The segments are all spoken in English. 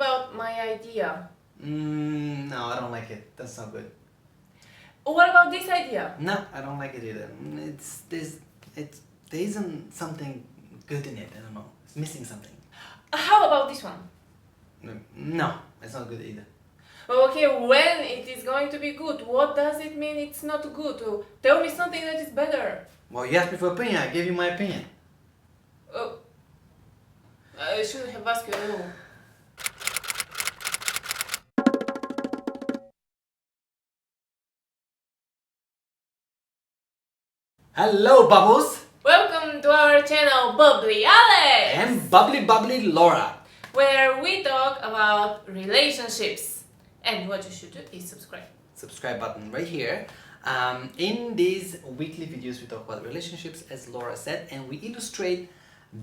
about my idea? No, I don't like it. That's not good. What about this idea? No, I don't like it either. There isn't something good in it. I don't know. It's missing something. How about this one? No, it's not good either. Okay, when it is going to be good? What does it mean it's not good? Tell me something that is better. Well, you asked me for opinion. I gave you my opinion. Oh, I should have asked you. Hello, Bubbles! Welcome to our channel, Bubbly Alex! And Bubbly Laura. Where we talk about relationships. And what you should do is subscribe. Subscribe button right here. In these weekly videos, we talk about relationships, as Laura said, and we illustrate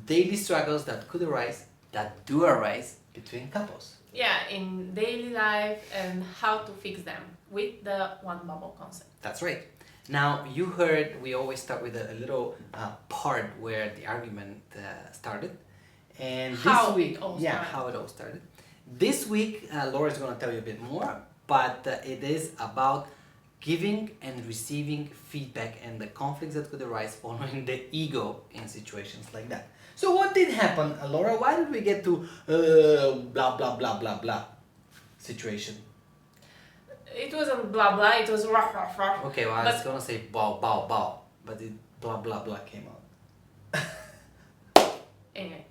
daily struggles that could arise, that do arise between couples. Yeah, in daily life and how to fix them with the one bubble concept. That's right. Now, you heard we always start with a little part where the argument started. And how this week, it all yeah, started. how it all started. This week, Laura is going to tell you a bit more, but it is about giving and receiving feedback and the conflicts that could arise following the ego in situations like that. So what did happen, Laura? Why did we get to blah, blah, blah, blah, blah situation? It wasn't blah blah, it was rah rah rah. Okay, well, I was going to say bow, bow, bow, but it blah, blah, blah came out. Anyway,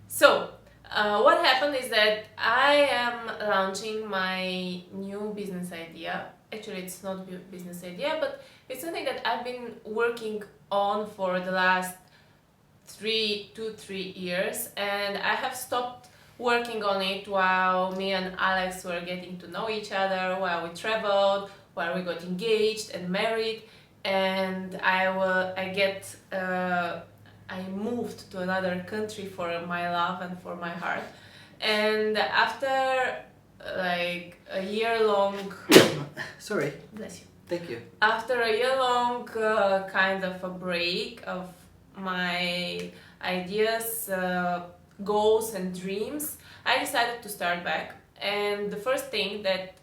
so what happened is that I am launching my new business idea. Actually, it's not a business idea, but it's something that I've been working on for the last 3 years, and I have stopped working on it while me and Alex were getting to know each other, while we traveled, while we got engaged and married, and I moved to another country for my love and for my heart. And after like a year-long... Sorry. Bless you. Thank you. After a year-long kind of a break of my ideas, goals and dreams, I decided to start back. And the first thing that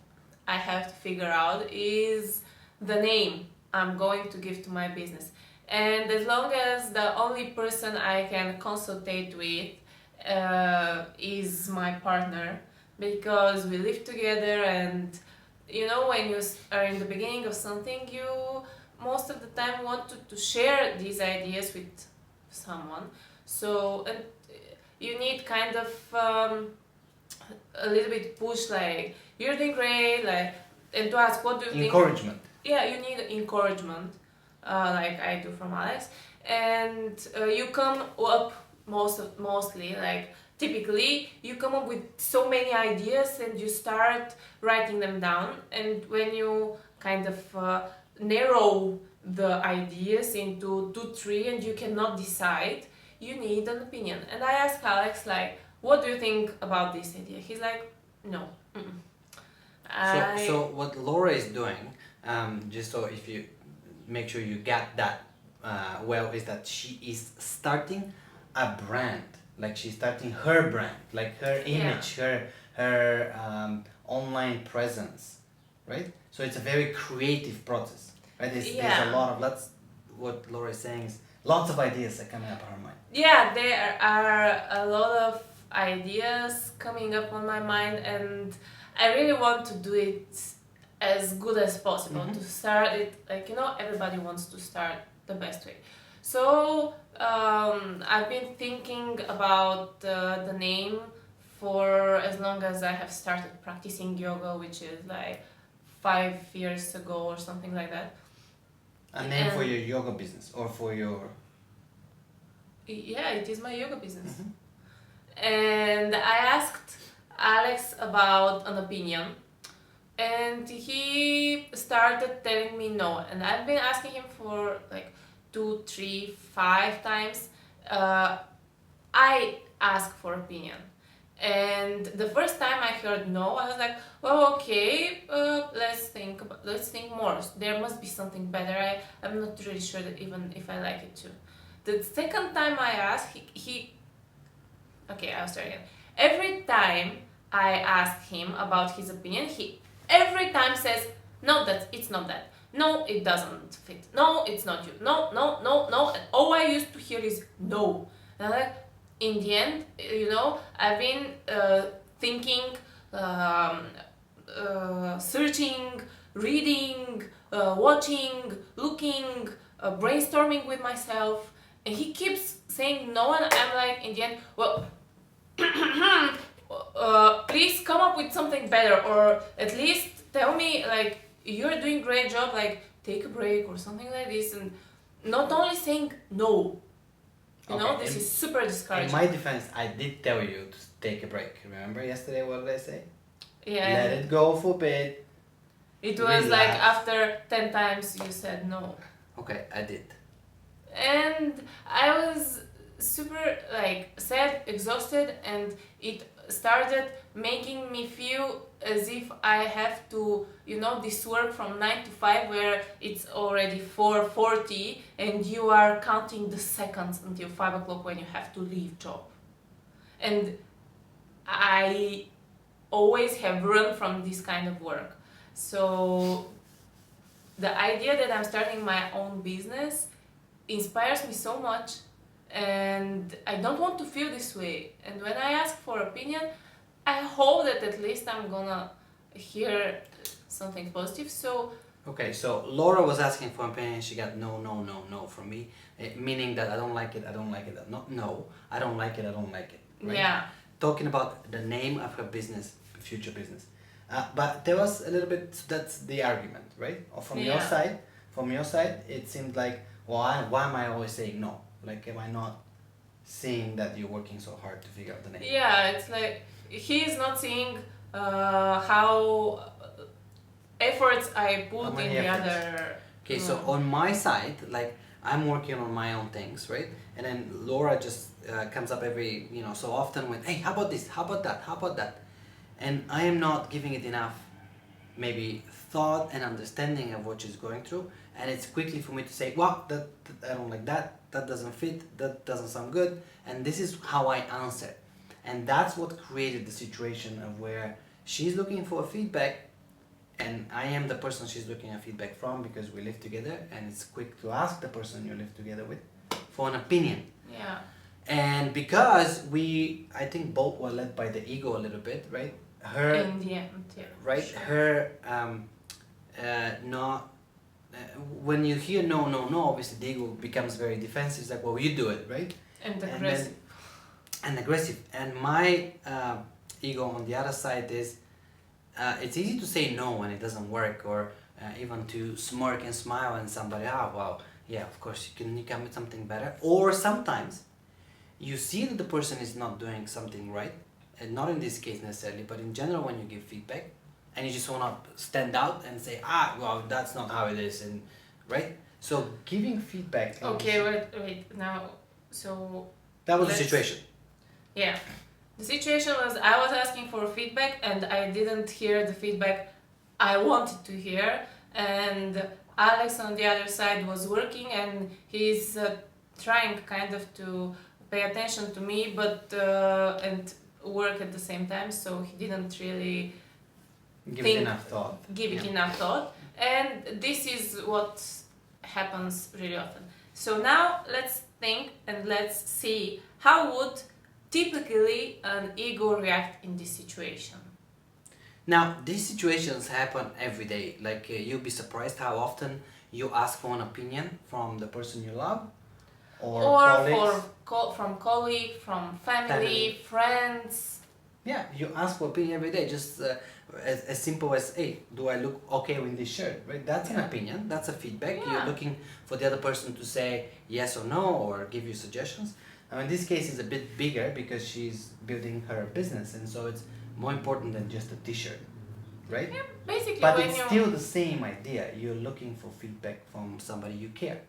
I have to figure out is the name I'm going to give to my business. And as long as the only person I can consultate with is my partner, because we live together, and you know, when you are in the beginning of something, you most of the time want to share these ideas with someone. So you need kind of a little bit push, like you're doing great, like, and to ask what do you think. Encouragement. Yeah, you need encouragement, like I do from Alex, and you come up mostly like typically you come up with so many ideas and you start writing them down, and when you kind of narrow the ideas into 2-3 and you cannot decide, you need an opinion. And I asked Alex, like, what do you think about this idea? He's like, no. So what Laura is doing, just so if you make sure you get that well, is that she is starting a brand. Like she's starting her brand, like her image, her online presence, right? So it's a very creative process, right? There's a lot of, that's what Laura is saying, is lots of ideas are coming up on her mind. Yeah, there are a lot of ideas coming up on my mind, and I really want to do it as good as possible, to start it, like, you know, everybody wants to start the best way. So I've been thinking about the name for as long as I have started practicing yoga, which is like 5 years ago or something like that. A name for your yoga business, or for your... Yeah, it is my yoga business. And I asked Alex about an opinion, and he started telling me no. And I've been asking him for like 2, 3, 5 times. I asked for opinion, and the first time I heard no, I was like, well, okay, let's think more. There must be something better. I'm not really sure that even if I like it too. The second time I asked, okay, I'll start again. Every time I ask him about his opinion, he every time says, no, it's not that. No, it doesn't fit. No, it's not you. No, no, no, no. And all I used to hear is no. And I'm like, in the end, I've been thinking, searching, reading, watching, looking, brainstorming with myself, and he keeps saying no, and I'm like, in the end, well, please come up with something better, or at least tell me, like, you're doing a great job, like, take a break or something like this, and not only saying no. This is super discouraging. In my defense, I did tell you to take a break. Remember yesterday what did I say? Yeah. Let it go for a bit. It was like after 10 times you said no. Okay, I did. And I was super sad, exhausted, and it started making me feel as if I have to, this work from 9 to 5 where it's already 4:40 and you are counting the seconds until 5 o'clock when you have to leave job. And I always have run from this kind of work. So the idea that I'm starting my own business inspires me so much, and I don't want to feel this way. And when I ask for opinion, I hope that at least I'm gonna hear something positive. So okay, so Laura was asking for opinion. She got no from me, meaning that I don't like it. I don't like it. Not no, I don't like it. I don't like it. Right? Yeah. Talking about the name of her business, future business. But there was a little bit. That's the argument, right? Or from your side, it seemed like, why am I always saying no? Like, am I not seeing that you're working so hard to figure out the name? Yeah, it's like he is not seeing how efforts I put in the other. Okay, so on my side, like, I'm working on my own things, right? And then Laura just comes up every, so often with, hey, how about this? How about that? How about that? And I am not giving it enough, maybe, thought and understanding of what she's going through. And it's quickly for me to say, well, that I don't like that. That doesn't fit. That doesn't sound good. And this is how I answer. And that's what created the situation of where she's looking for feedback, and I am the person she's looking at feedback from, because we live together, and it's quick to ask the person you live together with for an opinion. Yeah. And because I think both were led by the ego a little bit, right? Her. In the end, yeah. Right. Sure. Her. Not. When you hear no, obviously the ego becomes very defensive. It's like, well, you do it, right? And aggressive. And aggressive. And my ego on the other side is, it's easy to say no when it doesn't work, or even to smirk and smile and somebody, well, yeah, of course you come with something better. Or sometimes you see that the person is not doing something right, and not in this case necessarily, but in general when you give feedback, and you just want to stand out and say, well, that's not how it is, and right? So giving feedback. Okay, wait, now, so... That was the situation. Yeah. The situation was, I was asking for feedback and I didn't hear the feedback I wanted to hear, and Alex on the other side was working and he's trying kind of to pay attention to me, but and work at the same time, so he didn't really give it enough thought. And this is what happens really often. So now let's think and let's see how would typically an ego react in this situation. Now, these situations happen every day. Like, you'll be surprised how often you ask for an opinion from the person you love, or from colleague, from family, friends. Yeah, you ask for opinion every day. Just as simple as, hey, do I look okay with this shirt? Right? That's an opinion. That's a feedback. Yeah. You're looking for the other person to say yes or no, or give you suggestions. Now, in this case, it's a bit bigger because she's building her business, and so it's more important than just a t-shirt, right? Yeah, basically. But it's still the same idea. You're looking for feedback from somebody you care.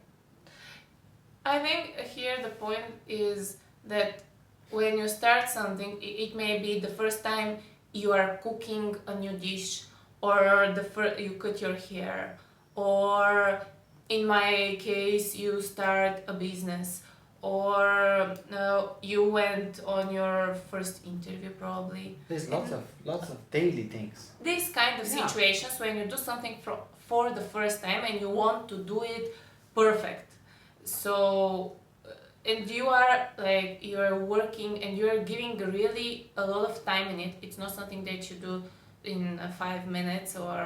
I think here the point is that when you start something, it may be the first time you are cooking a new dish, or you cut your hair, or in my case you start a business, or you went on your first interview probably. There's lots of daily things. These kind of Yeah. situations when you do something for the first time and you want to do it perfect. So and you are like you're working and you're giving really a lot of time in it. It's not something that you do in 5 minutes or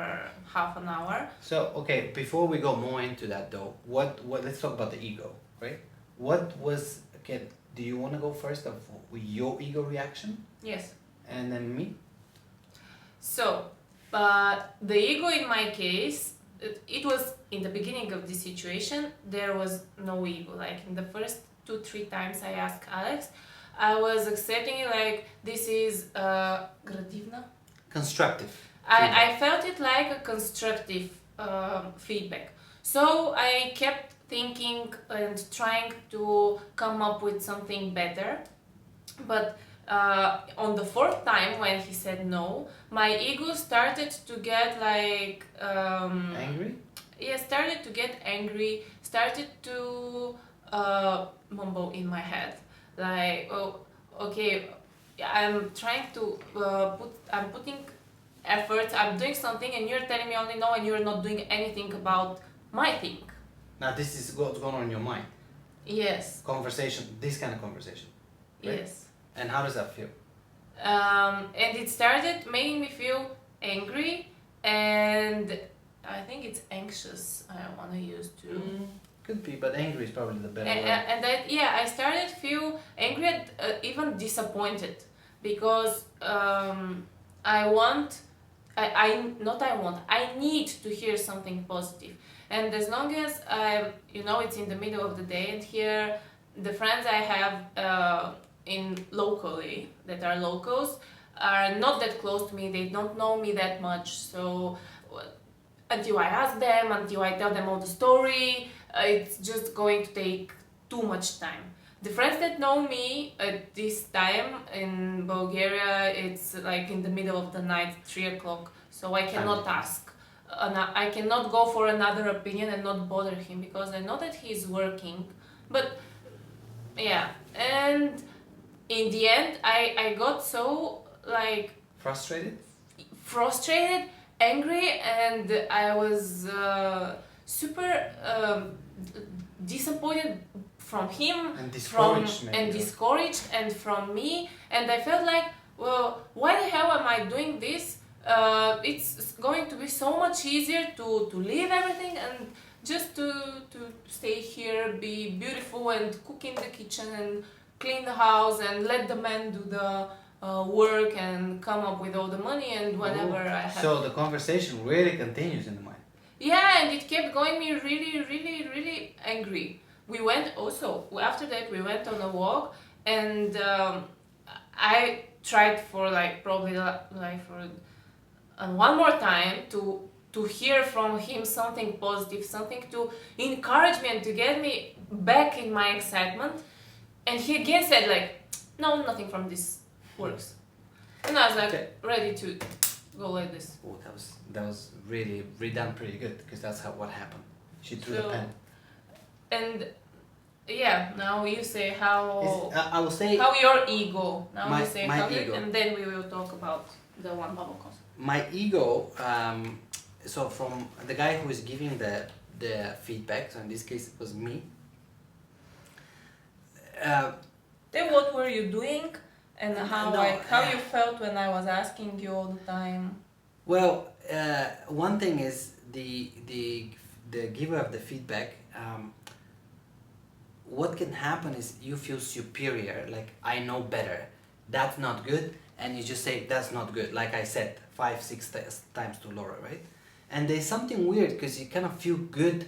half an hour. So okay, before we go more into that though, what let's talk about the ego, right? What was okay? Do you want to go first of your ego reaction, Yes. and then me? So, the ego in my case, it was in the beginning of this situation, there was no ego. Like in the first 2-3 times I asked Alex, I was accepting it like this is gradivna. Constructive. I felt it like a constructive feedback. So I kept thinking and trying to come up with something better. But on the fourth time when he said no, my ego started to get like Angry? yeah, started to get angry, started to mumble in my head like, oh, okay, I'm trying to I'm putting effort, I'm doing something and you're telling me only no and you're not doing anything about my thing. Now this is what's going on in your mind. Yes. Conversation, this kind of conversation. Right? Yes. And how does that feel? And it started making me feel angry, and I think it's anxious I want to use too. Could be, but angry is probably the better word. And that, yeah, I started feel angry and even disappointed because I need to hear something positive. And as long as it's in the middle of the day, and here the friends I have in locally that are locals are not that close to me. They don't know me that much. So until I ask them, until I tell them all the story, it's just going to take too much time. The friends that know me at this time in Bulgaria, it's like in the middle of the night, 3 o'clock. So I cannot ask. I cannot go for another opinion and not bother him because I know that he's working. But yeah, and in the end, I got so like frustrated, angry, and I was super disappointed from him, and discouraged, discouraged, and from me. And I felt like, well, why the hell am I doing this? It's going to be so much easier to leave everything and just to stay here, be beautiful, and cook in the kitchen and clean the house and let the man do the work and come up with all the money and whatever I have. So the conversation really continues in the mind. Yeah, and it kept going me really, really, really angry. We went also, after that we went on a walk, and I tried for like probably like for one more time to hear from him something positive, something to encourage me and to get me back in my excitement. And he again said like, no, nothing from this works. And I was like, ready to go like this. Oh, that was really redone pretty good, because that's what happened. She threw the pen. And yeah, now you say how I will say how your ego. Now you say how ego. and then we will talk about the one bubble concept. My ego. So from the guy who is giving the feedback. So in this case, it was me. Then what were you doing, and how you felt when I was asking you all the time? Well, one thing is the giver of the feedback. What can happen is you feel superior, like I know better. That's not good, and you just say that's not good. Like I said 5-6 times to Laura, right? And there's something weird because you kind of feel good,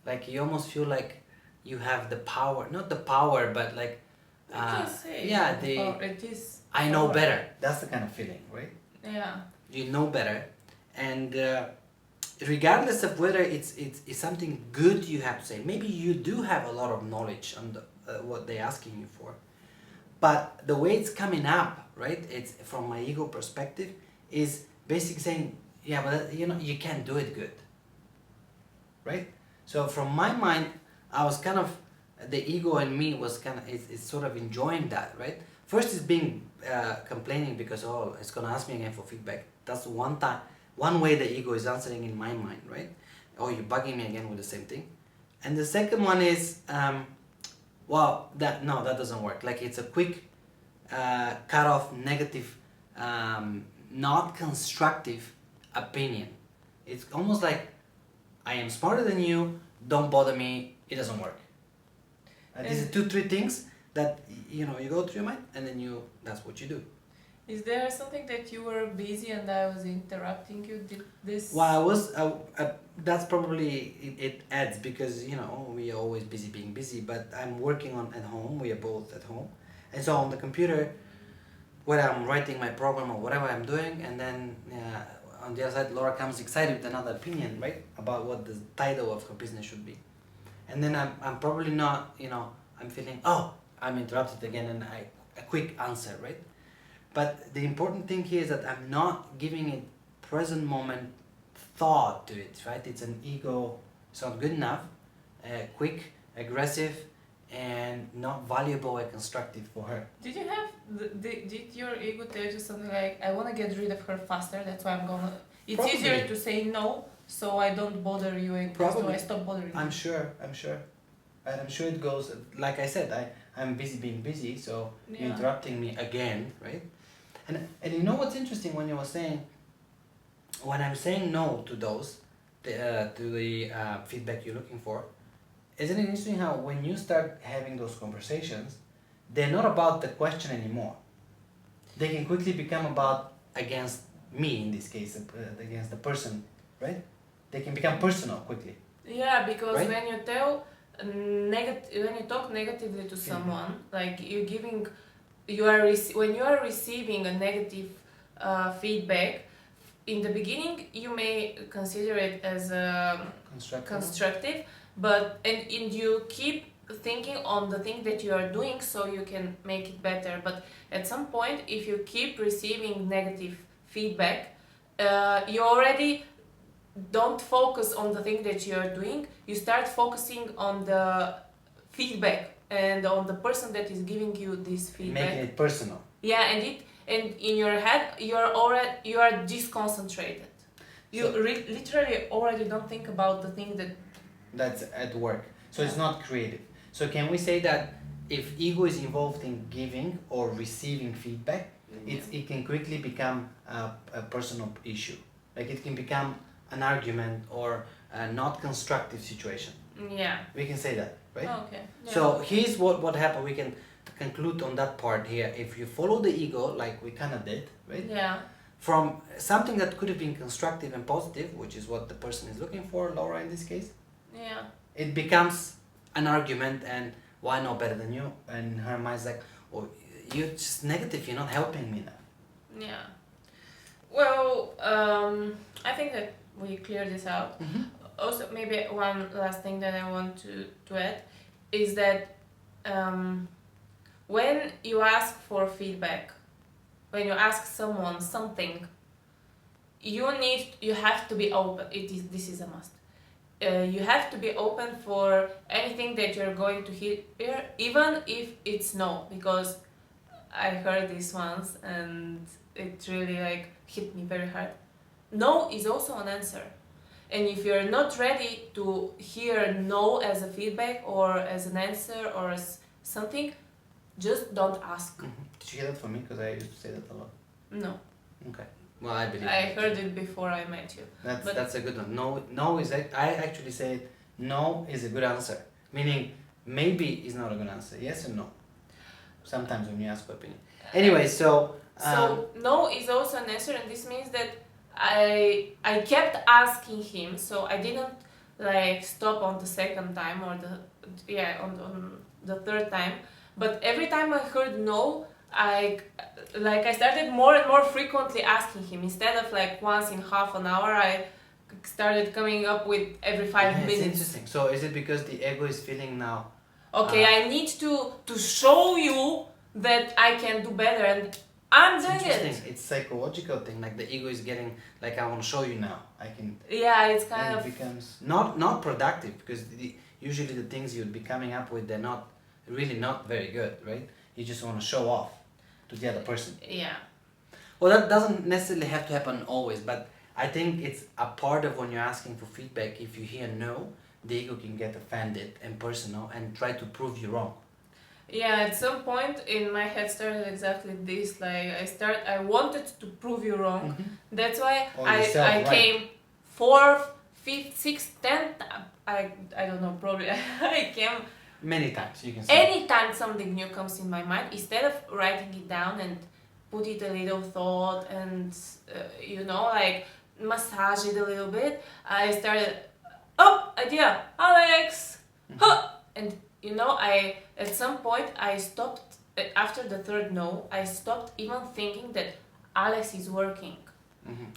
like you almost feel like you have the power, not the power, but like it is. I know better. That's the kind of feeling, right? Yeah. You know better, and regardless of whether it's something good you have to say, maybe you do have a lot of knowledge on what they're asking you for, but the way it's coming up, right? It's from my ego perspective, is basically saying, yeah, but you can't do it good, right? So from my mind, I was kind of the ego in me was kind of is sort of enjoying that, right? First is being complaining because oh, it's gonna ask me again for feedback. That's one way the ego is answering in my mind, right? Oh, you're bugging me again with the same thing. And the second one is well, that doesn't work. Like it's a quick cut off negative, not constructive opinion. It's almost like I am smarter than you, don't bother me, it doesn't work. These are 2-3 things that you go through your mind, and then that's what you do. Is there something that you were busy and I was interrupting you? Did this? Well, that's probably it adds because we are always being busy. But I'm working at home. We are both at home, and so on the computer, whether I'm writing my program or whatever I'm doing, and then on the other side, Laura comes excited with another opinion, right, about what the title of her business should be, and then I'm probably not, I'm feeling I'm interrupted again, and a quick answer, right. But the important thing here is that I'm not giving it present moment thought to it, right? It's an ego, it's not good enough, quick, aggressive, and not valuable and constructive for her. Did you have, did your ego tell you something like, I want to get rid of her faster, that's why I'm gonna, it's Probably. easier to say no, so I don't bother you and so I stop bothering you. I'm sure. And I'm sure it goes, like I said, I'm busy being busy, so you're interrupting me again, right? And you know what's interesting when you were saying, when I'm saying no to those, to the feedback you're looking for, isn't it interesting how when you start having those conversations, they're not about the question anymore. They can quickly become about against me in this case, against the person, right? They can become personal quickly. Yeah, because right? when you talk negatively to someone, like you're giving. When you are receiving a negative feedback, in the beginning you may consider it as constructive, but and you keep thinking on the thing that you are doing so you can make it better. But at some point, if you keep receiving negative feedback, you already don't focus on the thing that you are doing. You start focusing on the feedback and on the person that is giving you this feedback. Making it personal. Yeah, and in your head you are disconcentrated. You literally already don't think about the thing that's at work. So it's not creative. So can we say that if ego is involved in giving or receiving feedback, it can quickly become a personal issue. Like it can become an argument or a not constructive situation. Yeah. We can say that, right? Oh, okay. Yeah. So here's what happened. We can conclude on that part here. If you follow the ego, like we kind of did, right? Yeah. From something that could have been constructive and positive, which is what the person is looking for, Laura in this case. Yeah. It becomes an argument, and why know better than you? And her mind's like, oh, you're just negative. You're not helping me now. Yeah. Well, I think that we cleared this out. Mm-hmm. Also, maybe one last thing that I want to add is that when you ask for feedback, when you ask someone something, you have to be open. This is a must. You have to be open for anything that you're going to hear, even if it's no, because I heard this once and it really hit me very hard. No is also an answer. And if you're not ready to hear no as a feedback or as an answer or as something, just don't ask. Mm-hmm. Did you hear that from me? Because I used to say that a lot. No. Okay. Well, I believe. I heard it before I met you. That's a good one. No is I actually said no is a good answer. Meaning maybe is not a good answer. Yes or no. Sometimes when you ask for opinion. Anyway, so no is also an answer, and this means that I kept asking him, so I didn't stop on the second time or on the third time, but every time I heard no, I started more and more frequently asking him. Instead of once in half an hour, I started coming up with every 5 minutes. It's interesting. So is it because the ego is feeling now, okay, I need to show you that I can do better, and I'm doing it. It's psychological thing. Like the ego is getting I want to show you now. I can. Yeah, it's kind of. It becomes not productive because usually the things you'd be coming up with, they're not really not very good, right? You just want to show off to the other person. Yeah. Well, that doesn't necessarily have to happen always, but I think it's a part of when you're asking for feedback. If you hear no, the ego can get offended and personal and try to prove you wrong. Yeah, at some point in my head started exactly this. Like I wanted to prove you wrong. That's why Or I yourself, right. came fourth, fifth, sixth, tenth. I don't know. Probably I came Many times, you can say. anytime something new comes in my mind. Instead of writing it down and put it a little thought and like massage it a little bit, I started. Oh, idea, Alex. Huh. And I at some point I stopped after the third no. I stopped even thinking that Alex is working.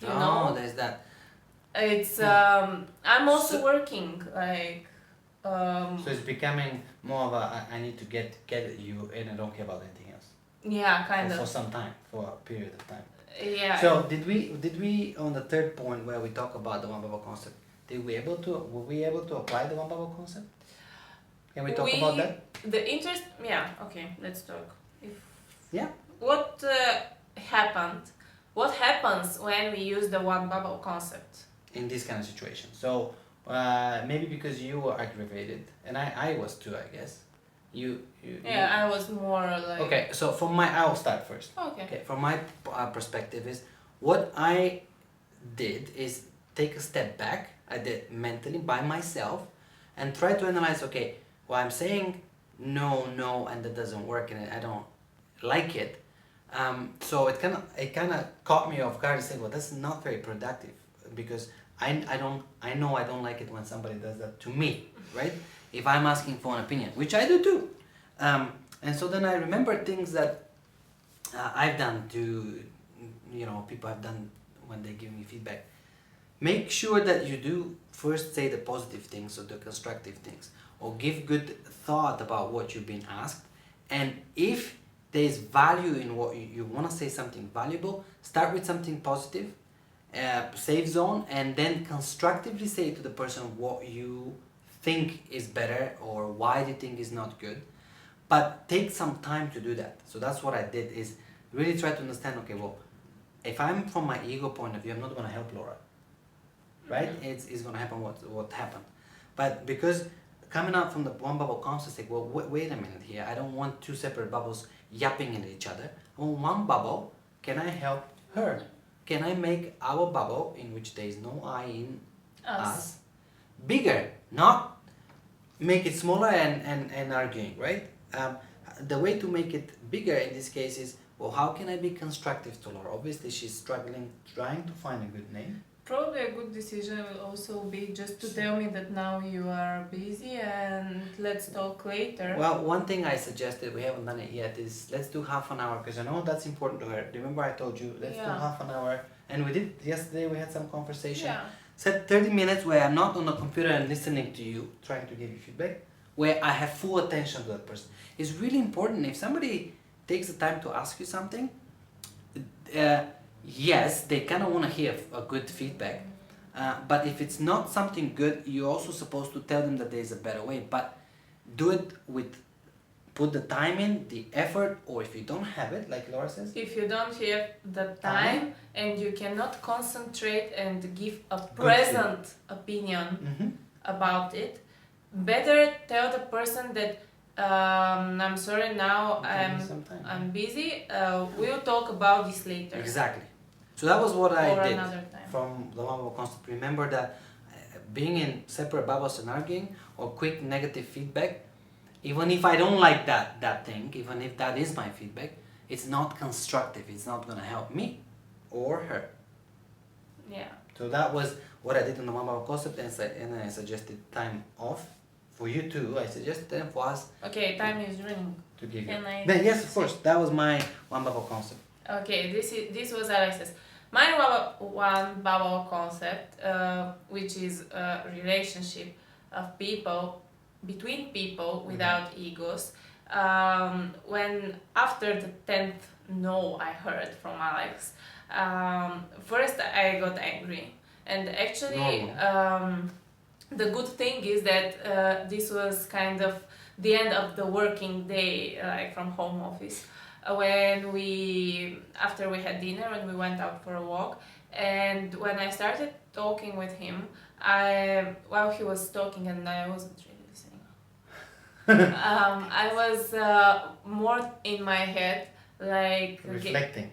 You know? There's that. It's I'm also So- working. Like So it's becoming more of a I need to get at you and I don't care about anything else. yeah, kind For of. some time, for a period of time. Yeah. So did we on the third point where we talk about the one bubble concept, were we able to apply the one bubble concept? Can we talk about that? The interest. Yeah. Okay. Let's talk. Yeah. What happened? What happens when we use the one bubble concept? In this kind of situation. So maybe because you were aggravated and I was too, I guess. You I was more like. Okay, so I'll start first. Okay. Okay, from my perspective is what I did is take a step back. I did mentally by myself and try to analyze. Okay, well I'm saying no, and that doesn't work, and I don't like it. So it kind of caught me off guard and said, well, that's not very productive because I know I don't like it when somebody does that to me, right? If I'm asking for an opinion, which I do too. And so then I remember things that I've done to, people have done when they give me feedback. Make sure that you do first say the positive things or the constructive things, or give good thought about what you've been asked. And if there's value in what you want to say something valuable, start with something positive, safe zone, and then constructively say to the person what you think is better or why you think is not good. But take some time to do that. So that's what I did, is really try to understand, okay, well, if I'm from my ego point of view, I'm not going to help Laura, right? It's going to happen what happened. But because coming out from the one bubble concept, like, well, wait a minute here, I don't want two separate bubbles yapping at each other. I want one bubble. Can I help her? Can I make our bubble, in which there is no I in us, bigger? Not make it smaller and arguing, right? The way to make it bigger in this case is, well, how can I be constructive to Laura? Obviously, she's struggling, trying to find a good name. Probably a good decision will also be just to tell me that now you are busy and let's talk later. Well, one thing I suggested, we haven't done it yet, is let's do half an hour, because I know that's important to her. Remember I told you, let's do half an hour. And we did yesterday, we had some conversation. Yeah. Set 30 minutes where I'm not on the computer and listening to you, trying to give you feedback, where I have full attention to that person. It's really important. If somebody takes the time to ask you something, yes, they kind of want to hear a good feedback. But if it's not something good, you're also supposed to tell them that there's a better way. But do it put the time in, the effort, or if you don't have it, like Laura says. If you don't have the time and you cannot concentrate and give a present opinion about it, better tell the person that I'm sorry, now I'm busy. We'll talk about this later. Exactly. So that was what I did another time. From the one bubble concept. Remember that being in separate bubbles and arguing or quick negative feedback, even if I don't like that thing, even if that is my feedback, it's not constructive. It's not going to help me or her. Yeah. So that was what I did on the one bubble concept, and I suggested time off for you too. I suggested time for us. Okay, time is running. To give you. Can I? Then yes, of course. That was my one bubble concept. Okay, this was Alex's. My one bubble concept, which is a relationship of people, between people without egos. When after the 10th no I heard from Alex, first I got angry, and actually the good thing is that this was kind of the end of the working day, like from home office, when after we had dinner and we went out for a walk, and when I started talking with him, while he was talking and I wasn't really listening, I was more in my head, like reflecting.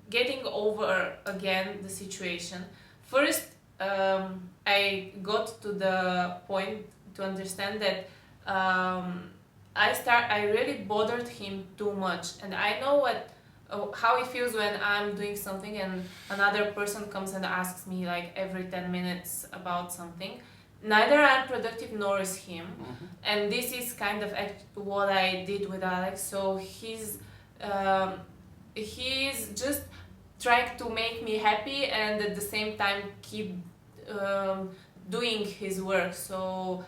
Getting over again the situation. First, I got to the point to understand that I really bothered him too much, and I know how it feels when I'm doing something and another person comes and asks me like every 10 minutes about something. Neither I'm productive nor is him, and this is kind of what I did with Alex. So he's just trying to make me happy and at the same time keep doing his work. So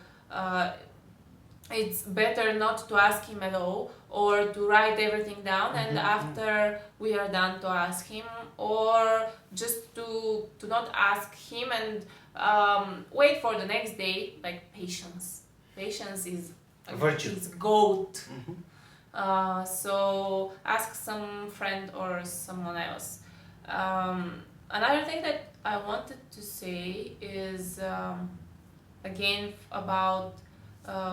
it's better not to ask him at all, or to write everything down and after we are done to ask him, or just to not ask him and wait for the next day. Like patience is a virtue, is goat. So ask some friend or someone else. Another thing that I wanted to say is again about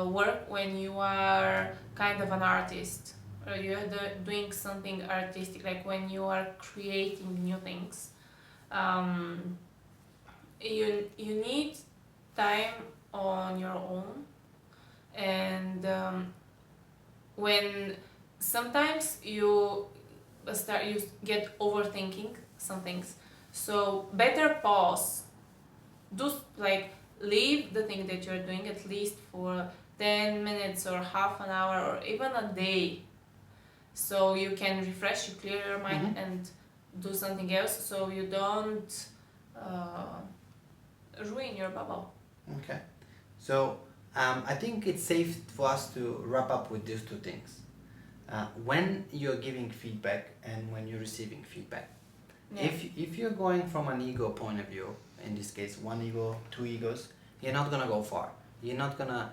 work when you are kind of an artist, or you're doing something artistic, like when you are creating new things. You need time on your own, and when sometimes you get overthinking some things, so better pause, leave the thing that you're doing at least for 10 minutes or half an hour or even a day, so you can refresh, you clear your mind and do something else, so you don't ruin your bubble. Okay, so I think it's safe for us to wrap up with these two things. When you're giving feedback and when you're receiving feedback. Yeah. If you're going from an ego point of view, in this case one ego, two egos, you're not gonna go far. You're not gonna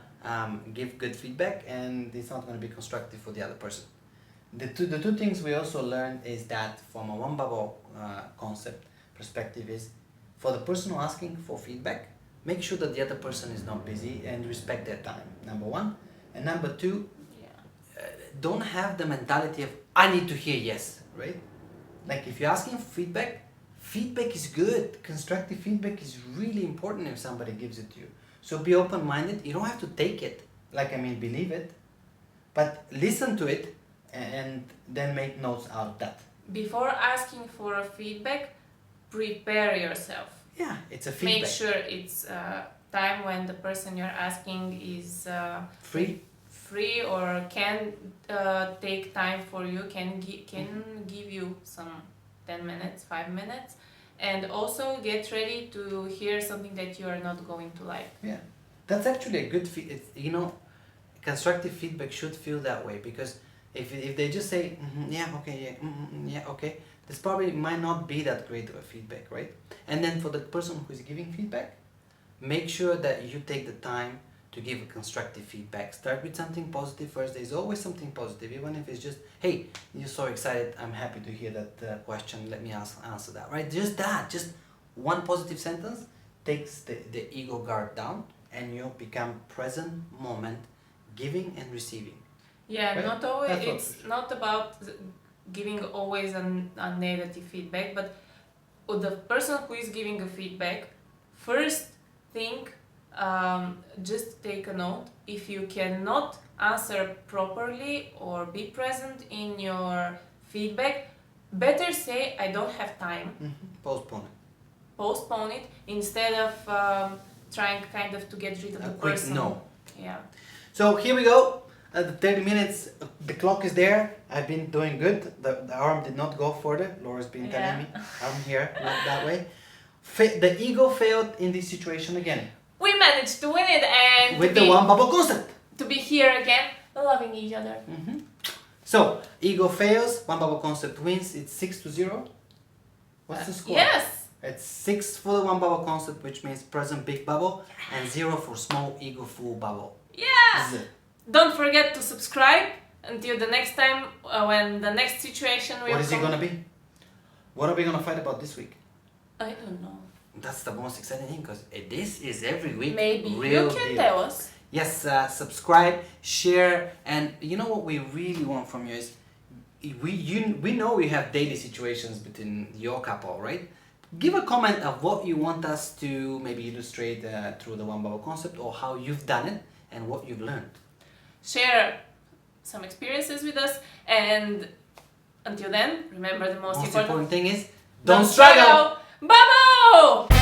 give good feedback, and it's not gonna be constructive for the other person. The two things we also learned is that from a one bubble concept perspective is, for the person who asking for feedback, make sure that the other person is not busy and respect their time, number one. And number two, don't have the mentality of I need to hear yes, right? Like if you're asking for feedback, feedback is good. Constructive feedback is really important if somebody gives it to you. So be open-minded. You don't have to take it, believe it, but listen to it and then make notes out of that. Before asking for a feedback, prepare yourself. Yeah, it's a feedback. Make sure it's time when the person you're asking is free or can take time for you, can give you some 10 minutes, 5 minutes, and also get ready to hear something that you are not going to like. Yeah, that's actually a good constructive feedback should feel that way, because if they just say okay, this probably might not be that great of a feedback, right? And then for the person who is giving feedback, make sure that you take the time to give a constructive feedback. Start with something positive first. There's always something positive, even if it's just, hey, you're so excited, I'm happy to hear that question, let me answer that, right? Just one positive sentence takes the ego guard down, and you become present moment, giving and receiving. Yeah, right? Not always. That's it's not about giving always a negative feedback, but the person who is giving a feedback, first think, just take a note. If you cannot answer properly or be present in your feedback, better say I don't have time. Postpone it instead of trying kind of to get rid of the person. No. Yeah. So here we go. The 30 minutes, the clock is there. I've been doing good. The arm did not go further. Laura's been telling me. I'm here, not that way. The ego failed in this situation again. We managed to win it, and with the one bubble concept. To be here again, loving each other. So ego fails, one bubble concept wins. It's 6-0. What's the score? Yes. It's 6 fully one bubble concept, which means present big bubble, and 0 for small ego full bubble. Yeah! This is it. Don't forget to subscribe until the next time when the next situation will come. What is it gonna be? What are we gonna fight about this week? I don't know. That's the most exciting thing, because this is every week. Maybe real you can deal. tell us. Yes, subscribe, share, and you know what we really want from you is, we know we have daily situations between your couple, right? Give a comment of what you want us to maybe illustrate through the one bubble concept, or how you've done it and what you've learned. Share some experiences with us, and until then, remember the most Most important thing is, don't struggle! Bubble!